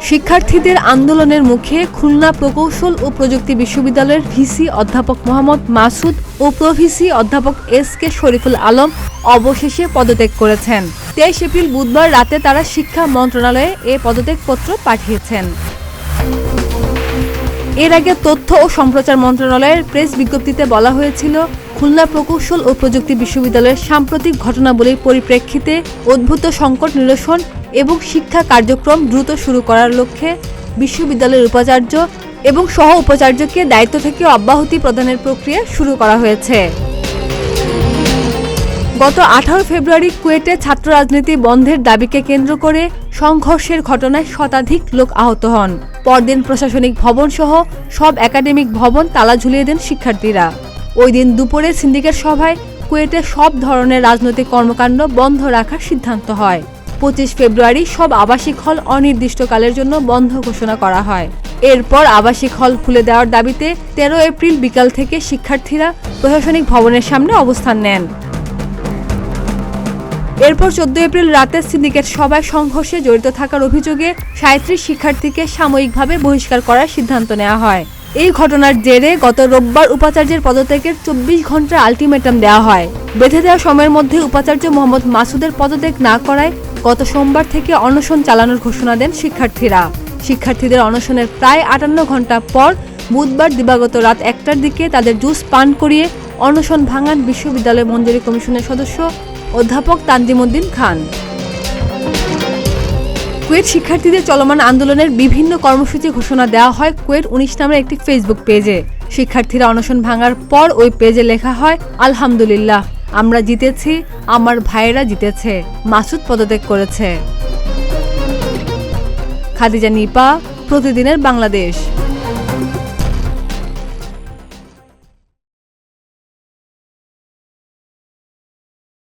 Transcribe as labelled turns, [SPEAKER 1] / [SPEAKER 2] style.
[SPEAKER 1] শিক্ষার্থীদের আন্দোলনের মুখে খুলনা প্রকৌশল ও প্রযুক্তি বিশ্ববিদ্যালয়ের ভিসি অধ্যাপক মোহাম্মদ মাসুদ ও প্রভিসি অধ্যাপক এস.কে শরীফুল আলম অবশেষে পদত্যাগ করেছেন। 23 এপ্রিল বুধবার রাতে তারা শিক্ষা মন্ত্রণালয়ে এ পদত্যাগপত্র পাঠিয়েছেন। এর আগে তথ্য ও সম্প্রচার মন্ত্রণালয়ের প্রেস বিজ্ঞপ্তিতে বলা হয়েছিল, খুলনা প্রকৌশল ও প্রযুক্তি বিশ্ববিদ্যালয়ের সাম্প্রতিক ঘটনাবলীর পরিপ্রেক্ষিতে উদ্ভূত সংকট নিরসন এবং শিক্ষা কার্যক্রম দ্রুত শুরু করার লক্ষ্যে বিশ্ববিদ্যালয়ের উপাচার্য এবং সহ উপাচার্যকে দায়িত্ব থেকে অব্যাহতি প্রদানের প্রক্রিয়া শুরু করা হয়েছে। গত 18 ফেব্রুয়ারি কুয়েটে ছাত্র রাজনীতি বন্ধের দাবিকে কেন্দ্র করে সংঘর্ষের ঘটনায় শতাধিক লোক আহত হন। পরদিন প্রশাসনিক ভবন সহ সব একাডেমিক ভবন তালা ঝুলিয়ে দেন শিক্ষার্থীরা। ওই দিন দুপুরে সিন্ডিকেট সভায় কুয়েটে সব ধরনের রাজনৈতিক কর্মকাণ্ড বন্ধ রাখার সিদ্ধান্ত হয়। 25 ফেব্রুয়ারি সব আবাসিক হল অনির্দিষ্টকালের জন্য বন্ধ ঘোষণা করা হয়। এরপর আবাসিক হল খুলে দেওয়ার দাবিতে 13 এপ্রিল বিকাল থেকে শিক্ষার্থীরা প্রশাসনিক ভবনের সামনে অবস্থান নেন। এরপর 14 এপ্রিল রাতে সিন্ডিকেট সভায় সংঘর্ষে জড়িত থাকার অভিযোগে 37 শিক্ষার্থীকে সাময়িকভাবে বহিষ্কার করার সিদ্ধান্ত নেওয়া হয়। এই ঘটনার জেরে গত রোববার উপাচার্যের পদত্যাগের 24 ঘন্টার আলটিমেটাম দেওয়া হয়। বেঁধে দেওয়া সময়ের মধ্যে উপাচার্য মোহাম্মদ মাসুদের পদত্যাগ না করায় গত সোমবার থেকে অনশন চালানোর ঘোষণা দেন শিক্ষার্থীরা। শিক্ষার্থীদের অনশনের প্রায় 58 ঘন্টা পর বুধবার দিবাগত রাত 1টার দিকে তাদের জুস পান করিয়ে অনশন ভাঙান বিশ্ববিদ্যালয় মঞ্জুরি কমিশনের সদস্য অধ্যাপক তানজিমউদ্দিন খান। কুয়েট শিক্ষার্থীদের চলমান আন্দোলনের বিভিন্ন কর্মসূচি ঘোষণা দেওয়া হয় কুয়েট 19 নামের একটি ফেসবুক পেজে। শিক্ষার্থীরা অনশন ভাঙার পর ওই পেজে লেখা হয়, আলহামদুলিল্লাহ, আমরা জিতেছি, আমার ভাইয়েরা জিতেছে, মাসুদ পদত্যাগ করেছে। খাদিজা নিপা, প্রতিদিনের বাংলাদেশ।